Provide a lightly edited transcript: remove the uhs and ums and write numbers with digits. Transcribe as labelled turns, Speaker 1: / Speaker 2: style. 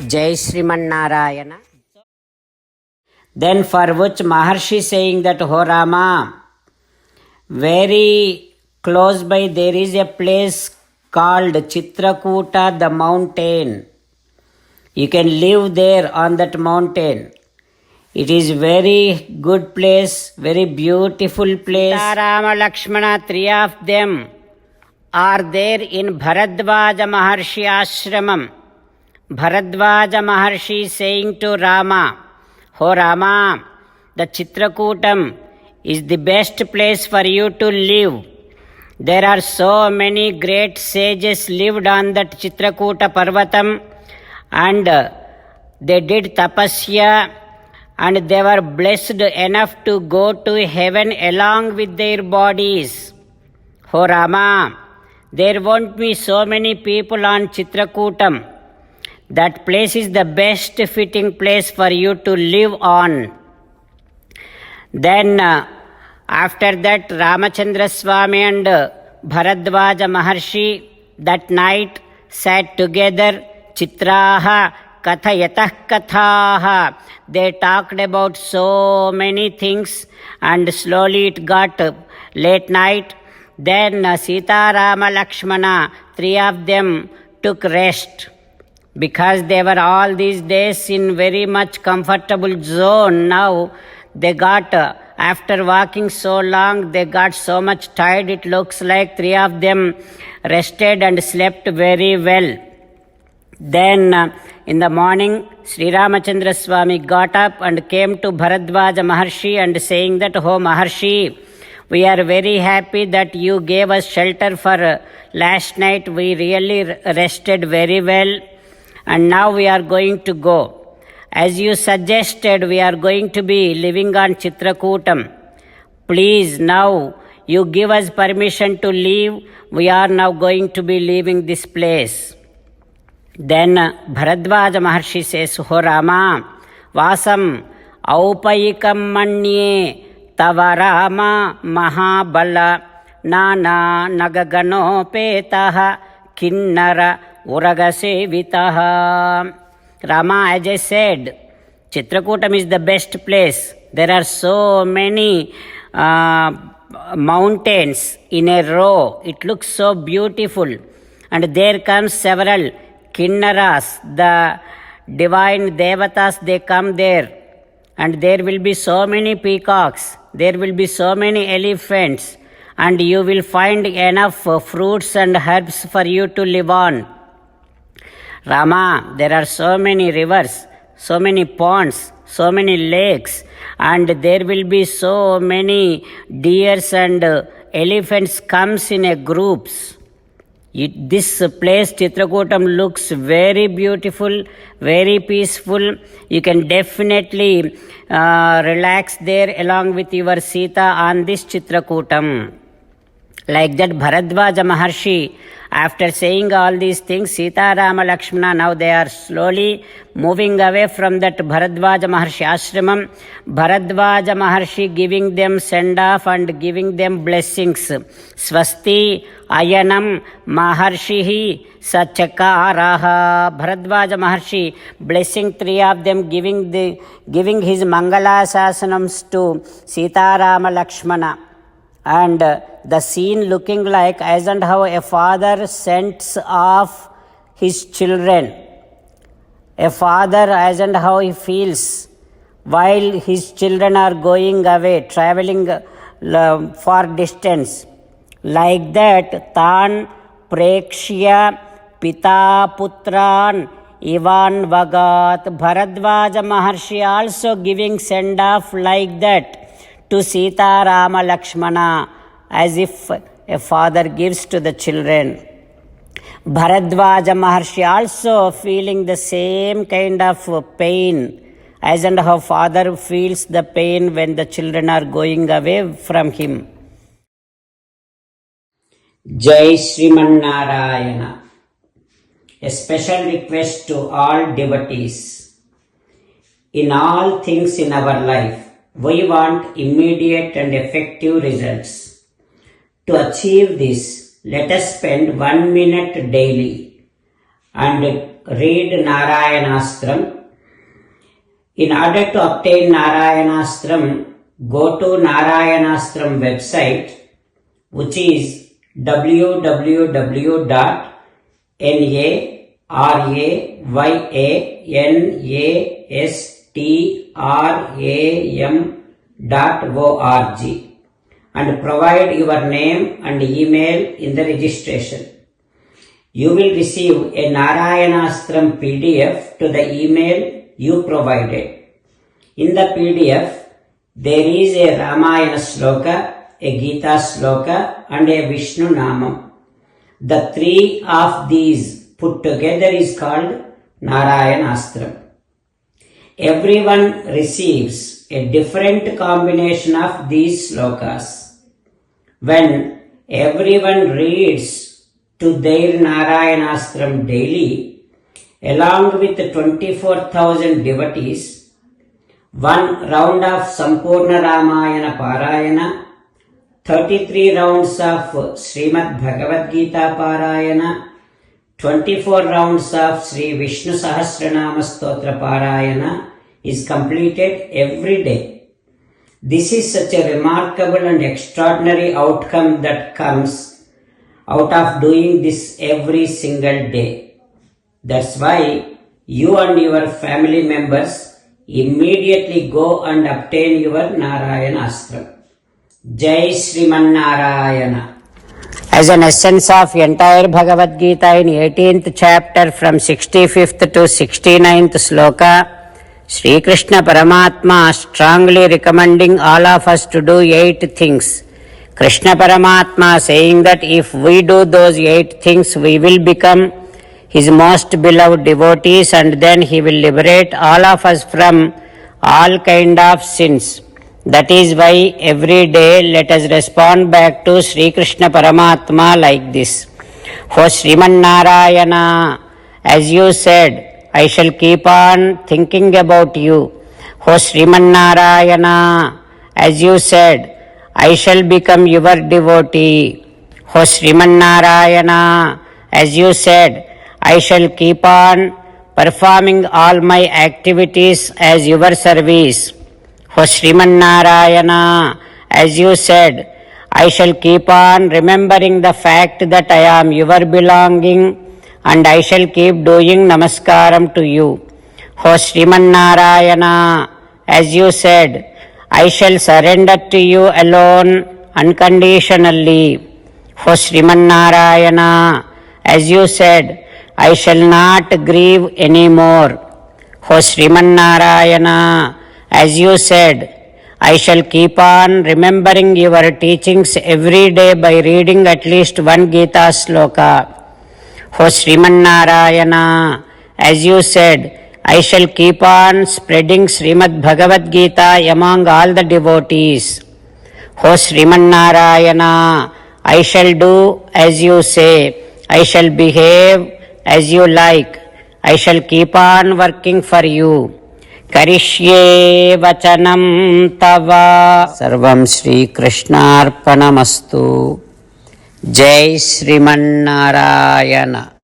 Speaker 1: Jai Sriman Then for which Maharshi saying that, "Ho Rama, very close by there is a place called Chitrakuta, the mountain. You can live there on that mountain. It is very good place, very beautiful place." Sita, Rama, Lakshmana, three of them are there in Bharadvaja Maharshi ashramam. Bharadvaja Maharshi is saying to Rama, "Ho Rama, the Chitrakutam is the best place for you to live. There are so many great sages lived on that Chitrakuta Parvatam, and they did tapasya, and they were blessed enough to go to heaven along with their bodies. Ho Rama, there won't be so many people on Chitrakutam. That place is the best fitting place for you to live on." Then after that, Ramachandra Swami and Bharadvaja Maharshi that night sat together. Chitraha kathayatah kathaha. They talked about so many things, and slowly it got late night. Then Sita, Rama, Lakshmana, three of them took rest, because they were all these days in very much comfortable zone. Now they got, after walking so long, they got so much tired. It looks like three of them rested and slept very well. Then in the morning, Sri Ramachandra Swami got up and came to Bharadvaja Maharshi and saying that, "Oh Maharshi, we are very happy that you gave us shelter for last night. We really rested very well. And now we are going to go. As you suggested, we are going to be living on Chitrakutam. Please, now you give us permission to leave. We are now going to be leaving this place." Then Bharadvaja Maharshi says, "Ho Rama, Vasam aupayikam manye tava Rama mahabala nana nagaganopetaha kinnara Uragasevitaha." Rama, as I said, Chitrakutam is the best place. There are so many mountains in a row. It looks so beautiful. And there comes several Kinnaras, the divine devatas, they come there. And there will be so many peacocks. There will be so many elephants. And you will find enough fruits and herbs for you to live on. Rama, there are so many rivers, so many ponds, so many lakes, and there will be so many deers and elephants comes in a groups. This place, Chitrakutam, looks very beautiful, very peaceful. You can definitely relax there along with your Sita on this Chitrakutam. Like that, Bharadvaja Maharshi, after saying all these things, Sita, Rama, Lakshmana, now they are slowly moving away from that Bharadvaja Maharshi ashramam. Bharadvaja Maharshi giving them send off and giving them blessings. Swasti ayanam maharshihi sachakaraha. Bharadvaja Maharshi blessing three of them, giving his Mangalasasanams to Sita, Rama, Lakshmana. And the scene looking like as and how a father sends off his children. A father as and how he feels while his children are going away, traveling far distance. Like that, Tan Prekshya Pita Putran Ivan Vagat. Bharadvaja Maharshi also giving send off like that to Sita, Rama, Lakshmana, as if a father gives to the children. Bharadvaja Maharshi also feeling the same kind of pain as and how father feels the pain when the children are going away from him. Jai Sriman Narayana. A special request to all devotees. In all things in our life, we want immediate and effective results. To achieve this, let us spend 1 minute daily and read Narayanastram. In order to obtain Narayanastram, go to Narayanastram website, which is www.narayanastram.org and provide your name and email in the registration. You will receive a Narayanastram PDF to the email you provided. In the PDF, there is a Ramayana Sloka, a Gita Sloka and a Vishnu Namam. The three of these put together is called Narayanastram. Everyone receives a different combination of these slokas. When everyone reads to their Narayanastram daily, along with 24,000 devotees, one round of Sampurna Ramayana Parayana, 33 rounds of Srimad Bhagavad Gita Parayana, 24 rounds of Sri Vishnu Sahasranama Stotra Parayana is completed every day. This is such a remarkable and extraordinary outcome that comes out of doing this every single day. That's why you and your family members immediately go and obtain your Narayanastram. Jai Sriman Narayana. As an essence of entire Bhagavad Gita in 18th chapter from 65th to 69th sloka, Sri Krishna Paramatma strongly recommending all of us to do 8 things. Krishna Paramatma saying that if we do those 8 things, we will become His most beloved devotees and then He will liberate all of us from all kind of sins. That is why every day let us respond back to Sri Krishna Paramatma like this. O Sriman Narayana, as you said, I shall keep on thinking about you. O Sriman Narayana, as you said, I shall become your devotee. O Sriman Narayana, as you said, I shall keep on performing all my activities as your service. O Sriman Narayana, as you said, I shall keep on remembering the fact that I am your belonging and I shall keep doing namaskaram to you. O Sriman Narayana, as you said, I shall surrender to you alone unconditionally. O Sriman Narayana, as you said, I shall not grieve anymore. O Sriman Narayana, as you said, I shall keep on remembering your teachings every day by reading at least one Gita sloka. O Sriman Narayana, as you said, I shall keep on spreading Srimad Bhagavad Gita among all the devotees. O Sriman Narayana, I shall do as you say. I shall behave as you like. I shall keep on working for you. Karishye vachanam tava. Sarvam Shri Krishnarpanamastu. Jai Sriman Narayana.